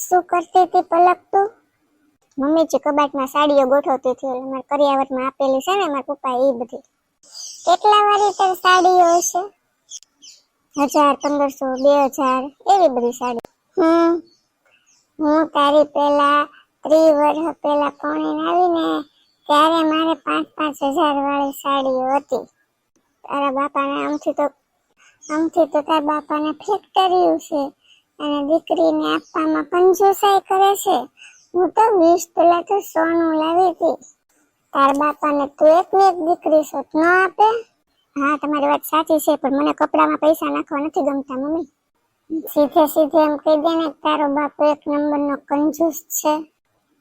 શું કરતી હતી પલક તું? મમ્મી જે કબાટમાં સાડીઓ ગોઠવતી હતી, એટલે મારા કરિયાવરમાં આપેલી છે ને મારા પપ્પા, એ બધી. કેટલા વાળી તારી સાડીઓ હશે? 1000, 1500, 2000 એવી બધી સાડી. હું તારી પેલા 30 વર્ષ પેલા પરણીને આવીને ત્યારે મારે 5-5 હજાર વાળી સાડીઓ હતી. તારા બાપાને આમથી તો તારા બાપાને ફેક્ટરી છે અને દીકરીને આપવામાં કંજૂસાઈ કરે છે. હું તો 20 તોલા તો સોનું લાવી હતી. તારા બાપાને તું એકની એક દીકરી છો, ન આપે? હા, તમારી વાત સાચી છે, પણ મને કપડામાં પૈસા નાખવા નથી ગમતા મમ્મી. સીધે એમ કહી દે ને, તારો બાપ 1 નંબરનો કંજૂસ છે.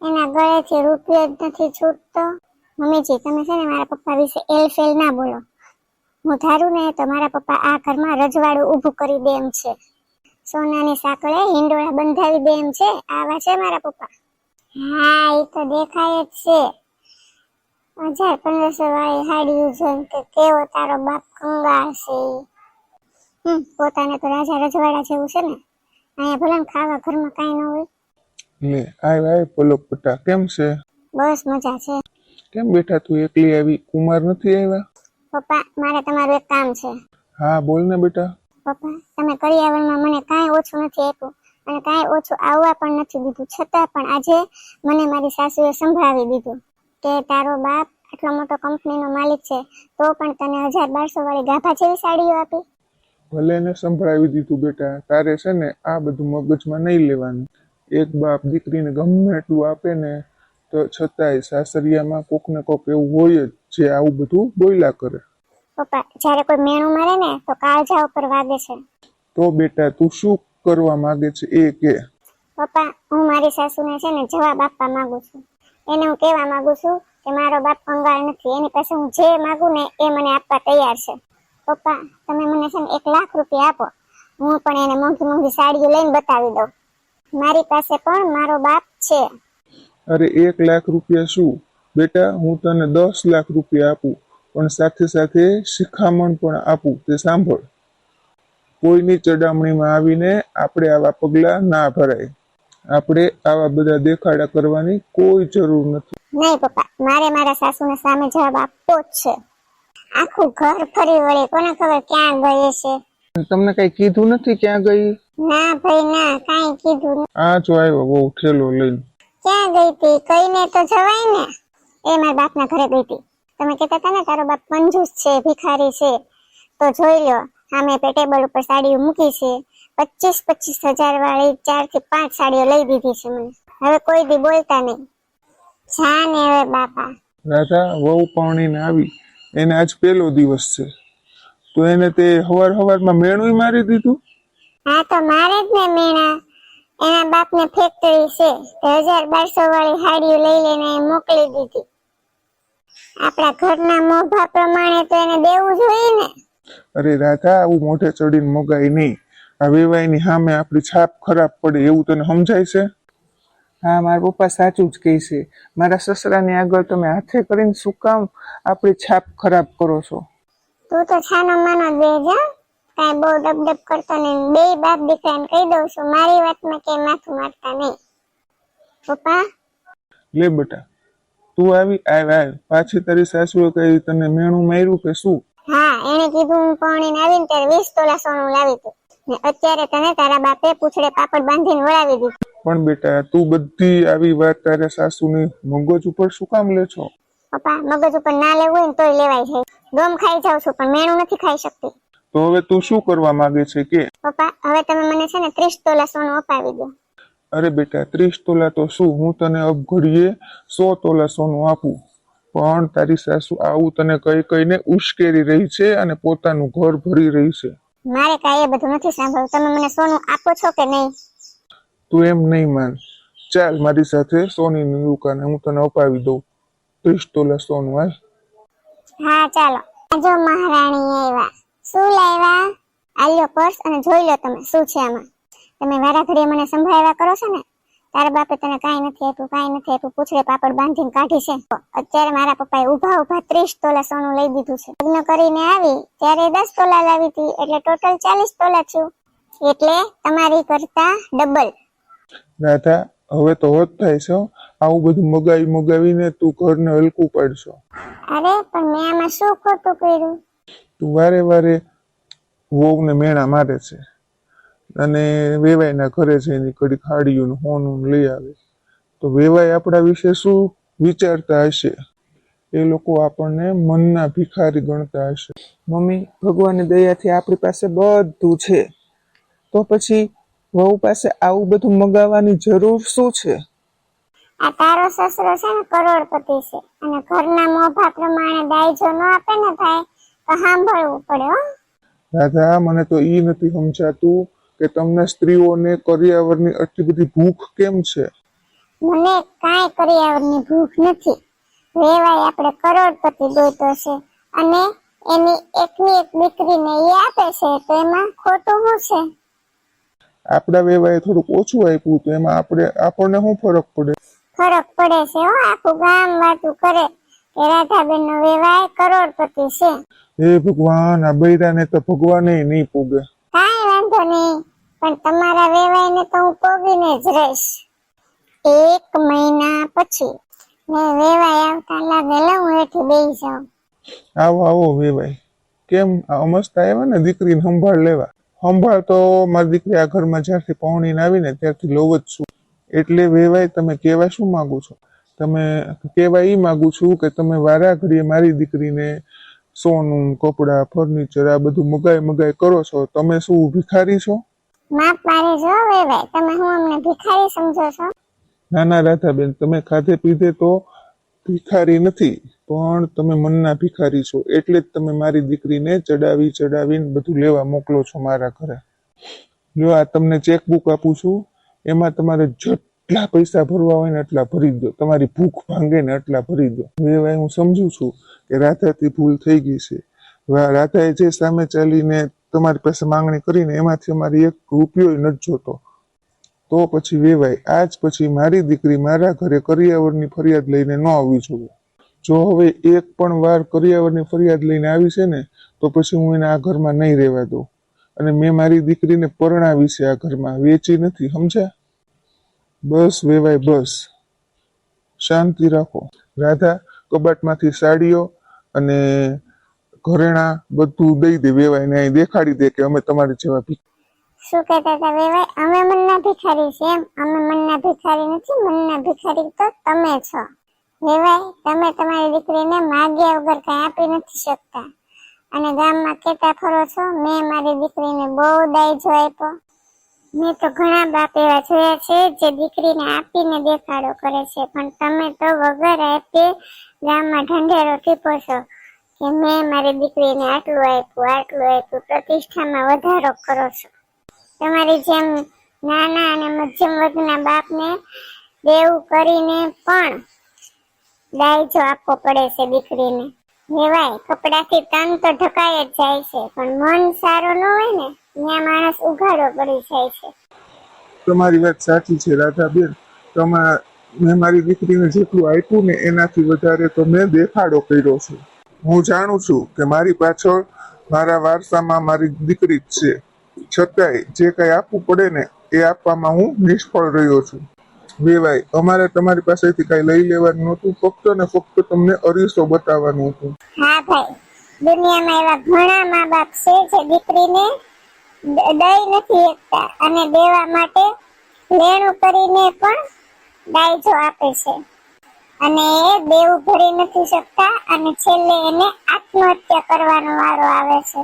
એના ગળેથી રૂપિયો જ નથી છૂટતો. મમ્મીજી, તમે છે ને મારા પપ્પા વિશે એલફેલ ના બોલો. હું ધારું ને તો મારા પપ્પા આ ઘરમાં રજવાડું ઊભું કરી દે એમ છે. સોનાની સાંકળે હિંડોળા બંધાવી દે એમ છે. આવા છે મારા પપ્પા. હા, એ તો દેખાય જ છે. 1000-1500 વાળી સાડીઓ જોઈને કે કેવો તારો બાપ કંગાળ છે. પોતાને તો રાજા રજવાડા જેવું છે ને. અહીંયા ભલે ને ખાવા ઘરમાં કાંઈ ન હોય. લે આય પલક બેટા, કેમ છે? બસ મજા છે. કેમ બેટા તું એકલી આવી? કુમાર નથી આવ્યા? પપ્પા, મારે તમારું એક કામ છે. હા બોલ ને બેટા. પપ્પા, તમે કરિયાવરમાં મને કાંઈ ઓછું નથી આપ્યું અને કાંઈ ઓછું આવવા પણ નથી દીધું, છતાં પણ આજે મને મારી સાસુએ સંભળાવી દીધું કે તારો બાપ આટલો મોટો કંપનીનો માલિક છે, તો પણ તને 1000-1200 વાળી ગાભા જેવી સાડીઓ આપી. ભલે ને સંભળાવી દીધું બેટા, તારે છે ને આ બધું મગજમાં નહીં લેવાનું. એક બાપ દીકરીને ગમે એટલું આપે ને તો છતાંય સાસરિયામાં કોક ને કોક એવું હોય જ જે આવું બધું બોલ્યા કરે. પપ્પા, જ્યારે કોઈ મેણું મારે ને તો કાળજા ઉપર વાગે છે. તો બેટા તું શું કરવા માંગે છે એ કે. પપ્પા, હું મારી સાસુને છે ને જવાબ આપવા માંગુ છું. એને હું કહેવા માંગુ છું કે મારો બાપ કંગાળ નથી, એની પાસે હું જે માંગુ ને એ મને આપવા તૈયાર છે. પપ્પા, તમે મને છે ને 1 લાખ રૂપિયા આપો, હું પણ એને મોંઘી મોંઘી સાડીઓ લઈને બતાવી દઉં. મારી પાસે પણ મારો બાપ છે. અરે 1 લાખ રૂપિયા શું બેટા, હું તને 10 લાખ રૂપિયા આપું, પણ સાથે સાથે શિખામણ પણ આપું. તે સાંભળ, કોઈની ચડામણીમાં આવીને આપણે આવા પગલા ના ભરાય. આપણે આવા બધા દેખાડા કરવાની કોઈ જરૂર નથી. નહીં પપ્પા, મારે મારા સાસુને સામે જવાબ આપવો જ છે. આખું ઘર ફરી વળે, કોને ખબર ક્યાં ગઈ છે. તમને કઈ કીધું નથી ક્યાં ગઈ? ના ભાઈ ના, કાંઈ કીધું નહીં. આ જો આવ્યો બહુ ઠેલો લઈને. ક્યાં ગઈ હતી? કઈને તો જવાય ને. એ મારા બાપના ઘરે ગઈ હતી. તમે કહેતા હતા ને તારો બાપ કંજૂસ છે, ભિખારી છે, તો જોઈ લો, સામે ટેબલ ઉપર સાડીઓ મૂકી છે. 25-25 હજાર વાળી 4 થી 5 સાડીઓ લઈ દીધી છે મને. હવે કોઈ દી બોલતા નહીં. જા ને હવે બાપા. રાધા વહુ પરણીને આવી, એને આજ પહેલો દિવસ છે, તો એને તે હવારમાં મેણું મારી દીધું. હા તો મારે જ ને મેણા. એના બાપને ફેક્ટરી છે, 1000-1200 વાળી સાડીઓ લઈ લઈને મોકલી દીધી. આપણા ઘરના મોભા પ્રમાણે તો એને દેવું જોઈએ ને. અરે રાધા, આવું મોઢે ચડીને મોગાઈ નહીં. આ વેવાઈની સામે આપણી છાપ ખરાબ પડે એવું તને સમજાય છે? હા, મારા પપ્પા સાચું જ કહે છે. મારા સસરાની આગળ તમે હાથે કરીને શું કામ આપણી છાપ ખરાબ કરો છો? તું તો છાનો માનો જ બેજા, કાંઈ બહુ ડબડબ કરતો નહીં. 2 બાપ દીકરાને કહી દઉં છું, મારી વાતમાં કે માથું મારતા નહીં. પપ્પા, લે બેટા, તું આવી આવ. પાછી તારી સાસુએ કઈ તને મેણું માર્યું કે શું? હા, એને કીધું હું પરણીને આવીને ત્યારે 20 તોલા સોનું લાવી હતું, ને અત્યારે તને તારા બાપે પૂછડે પાપડ બાંધીને વળાવી દીધું. પણ બેટા, તું બધી આવી વાત તારા સાસુની મગજ ઉપર શું કામ લે છો? પપ્પા, મગજ ઉપર ના લેવું હોય ને તોય લેવાય છે. ગમ ખાઈ જાઉં છું પણ મેણું નથી ખાઈ શકતી. તો હવે તું શું કરવા માંગે છે કે? પપ્પા, હવે તમે મને છે ને 30 તોલા સોનું અપાવી દો. અરે બેટા, 30 તોલા તો શું, હું તને અબઘડીએ 100 તોલા સોનું આપું. પણ તારી સાસુ આવું તને કહીને ઉશ્કેરી રહી છે અને પોતાનું ઘર ભરી રહી છે. મારે કાંઈ એ બધું નથી સાંભળવું. તમે મને સોનું આપો છો કે નહીં? તું એમ નહીં માન. ચાલ મારી સાથે સોનીની દુકાને, હું તને અપાવી દઉં 30 તોલા સોનું. આય. હા ચાલો. જો મહારાણી આવ્યા. શું લાવ્યા? આલ્યો પર્સ અને જોઈ લો તમે શું છે આમાં. તમે વારા ઘડીએ મને સંભળાવ્યા કરો છો ને. તારા બાપે તને કાંઈ નથી આપ્યું, પૂછડે પાપડ બાંધીને કાઢી છે. અત્યારે મારા પપ્પાએ ઊભા 30 તોલા સોનું લઈ દીધું છે. લગ્ન કરીને આવી ત્યારે 10 તોલા લાવી હતી, એટલે ટોટલ 40 તોલા થયું. એટલે તમારી કરતા ડબલ. રાધા, હવે તો હોત થાય છે હો. આવું બધું મગાવીને તું ઘરને હલકું પાડશો. અરે પણ મેં આમાં શું ખોટું કર્યું? તું વારે વારે વહુને મેણા મારે છે અને વેવાઈના ઘરે જઈને કડી ખાડીયું હોનું લઈ આવે. તો વેવાઈ આપણા વિશે શું વિચારતા હશે? એ લોકો આપણને મનના ભિખારી ગણતા હશે. મમ્મી, ભગવાનની દયાથી આપણી પાસે બધું છે, તો પછી વહુ પાસે આવું બધું મગાવવાની જરૂર શું છે? આ તારો સસરો છે ને કરોડપતિ છે, અને ઘરના મોભા પ્રમાણે દાયજો ન આપે ને ભાઈ તો સાંભળવું પડે હો. રાધા, મને તો ઈ નથી સમજાતું કે તમને સ્ત્રીઓને કરિયાવરની આટલી બધી ભૂખ કેમ છે? મને કાંઈ કરિયાવરની ભૂખ નથી. વેવાઈ આપણે કરોડપતિ દોયતો છે અને એની એકની એક દીકરીને એ આપે છે, તો એમાં ખોટું શું છે? આપણા વેવાએ થોડુંક ઓછું આપ્યું તો એમાં આપણને શું ફરક પડે? ફરક પડે છે હો. આખું ગામ વાતું કરે કે રાધાબેન નો વેવાય કરોડપતિ છે. હે ભગવાન, આ બૈરાને તો ભગવાને નહીં પૂગે. કાંઈ વાંધો નહીં, પણ તમારા વેવાઈને તો હું પોગીને જ રહીશ. 1 મહિના પછી ને વેવાઈ આવતા લાગે લે હું હેઠી બેસી જાઉં. આવો વેવાઈ. કેમ મસ્ત આવ્યા ને દીકરીને સંભાળ લેવા? સંભાળ તો મારી દીકરી આ ઘરમાં જ્યારથી પૌણીને આવીને ત્યારથી લઉં જ છું. એટલે વેવાઈ, તમે કહેવા શું માંગુ છો? તમે કહેવા ઈ માંગુ છું કે તમે વારા ઘડીએ મારી દીકરીને સોનું, કપડા, ફર્નિચર આ બધું મગાઈ કરો છો. તમે શું ભિખારી છો? માફ મારી જો વેવાઈ, તમે હું અમને ભિખારી સમજો છો? ના રાધાબેન, તમે ખાધે પીધે તો ભિખારી નથી, પણ તમે મનના ભિખારી છો. એટલે જ તમે મારી દીકરીને ચડાવીને બધું લેવા મોકલો છો મારા ઘરે. જો આ તમને ચેકબુક આપું છું, એમાં તમારે જેટલા પૈસા ભરવા હોય ને એટલા ભરી દો. તમારી ભૂખ ભાંગે ને એટલા ભરી દો. વેવાઈ, હું સમજુ છું કે રાધાથી ભૂલ થઈ ગઈ છે. રાધાએ જે સામે ચાલીને તમારી પાસે માંગણી કરીને એમાંથી અમારી 1 રૂપિયો નથી જોતો. તો પછી વેવાઈ, આજ પછી મારી દીકરી મારા ઘરે કરિયાવરની ફરિયાદ લઈને ન આવવી જોઈએ. જો હવે એક પણ વાર કરિયાવરની ફરિયાદ લઈને આવી છે ને, તો પછી હું એને આ ઘરમાં નહીં રહેવા દઉં. અને મેં મારી દીકરીને પરણાવી છે આ ઘરમાં, વેચી નથી, સમજ્યા? બસ વેવાઈ, બસ શાંતિ રાખો. રાધા, કબાટમાંથી સાડીઓ અને ઘરેણા બધું દઈ દે વેવાઈને, અહીં દેખાડી દે કે અમે તમારી જેવા શું કહેતા હતા વેવાઈ? અમે મનના ભિખારી છે એમ? અમે મનના ભિખારી નથી, મનના ભિખારી તો તમે છો. વેવાઈ, તમે તમારી દીકરીને માગ્યા વગર કઈ આપી નથી શકતા, અને ગામમાં કેતા ફરો છો મેં મારી દીકરીને બહુ દાયજો આપ્યો. મેં તો ઘણા બાપ એવા જોયા છે જે દીકરીને આપીને દેખાડો કરે છે, પણ તમે તો વગર આપે ગામમાં ઢંઢેરો ટીપો છો કે મેં મારી દીકરીને આટલું આપ્યું, પ્રતિષ્ઠામાં વધારો કરો છો. તમારી જેમ નાના અને મધ્યમ વર્ગના બાપને દેવું કરીને પણ દાયજો આપવો પડે છે દીકરીને. વેવાય, કપડાથી તન તો ઢકાય જ જાય છે, પણ મન સારું ન હોય ને ત્યાં માણસ ઉઘાડો પડી જાય છે. તમારી વાત સાચી છે રાધાબેન. મેં મારી દીકરીને જેટલું આપ્યું ને એનાથી વધારે તો મેં દેખાડો કર્યો છે. હું જાણું છું કે મારી પાછળ મારા વારસામાં મારી દીકરી જ છે, છતાંય જે કઈ આપવું પડે ને એ આપવામાં હું નિષ્ફળ રહ્યો છું. વેવાઈ, અમારે તમારી પાસેથી કઈ લઈ લેવાનું નહોતું, ફક્ત ને ફક્ત તમને અરીસો બતાવવાનું હતું. હા ભાઈ, દુનિયામાં એવા ઘણા મા બાપ છે જે દીકરીને દઈ નથી શકતા અને દેવા માટે લેણું કરીને પણ દાયજો આપે છે, અને એ દેવું ભરી નથી શકતા અને છેલ્લે એને આત્મહત્યા કરવાનો વારો આવે છે.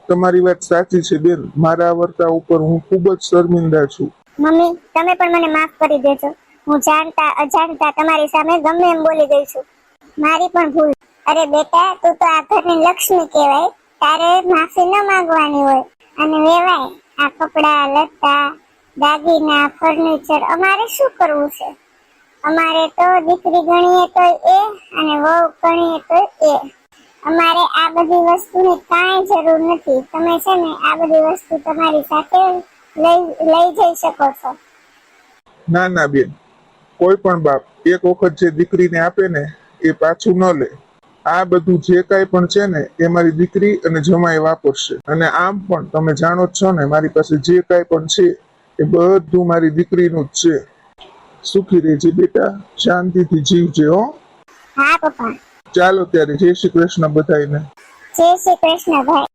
તમારી વાત સાચી છે બેન. મારા વર્તા ઉપર હું ખૂબ જ શર્મિંદા છું. મમ્મી, તમે પણ મને માફ કરી દેજો. હું જાણતા અજાણતા તમારી સામે ગમે એમ બોલી ગઈ છું, મારી પણ ભૂલ. અરે બેટા, તું તો આ ઘરની લક્ષ્મી કહેવાય, તારે માફી ન માંગવાની હોય. અને વેવાય, આ કપડા, લત્તા, દાગીના, ફર્નિચર અમારે શું કરવું છે? અમારે તો દીકરી ગણીએ તો એ અને વહુ ગણીએ તો એ. અમારે આ બધી વસ્તુની કાંઈ જરૂર નથી. તમે છે ને આ બધી વસ્તુ તમારી સાથે લઈ જઈ શકો છો. ના બેન, કોઈ પણ બાપ એક વખત જે દીકરીને આપે ને એ પાછું ન લે. આ બધું જે કાંઈ પણ છે ને એ મારી દીકરી અને જમાઈ વાપરશે. અને આમ પણ તમે જાણો જ છો ને, મારી પાસે જે કાંઈ પણ છે એ બધું મારી દીકરીનું જ છે. સુખી રહેજે બેટા, શાંતિથી જીવજે હો. હા પપ્પા. ચાલો ત્યારે, જય શ્રી કૃષ્ણ બધાયને. જય શ્રી કૃષ્ણ ભાઈ.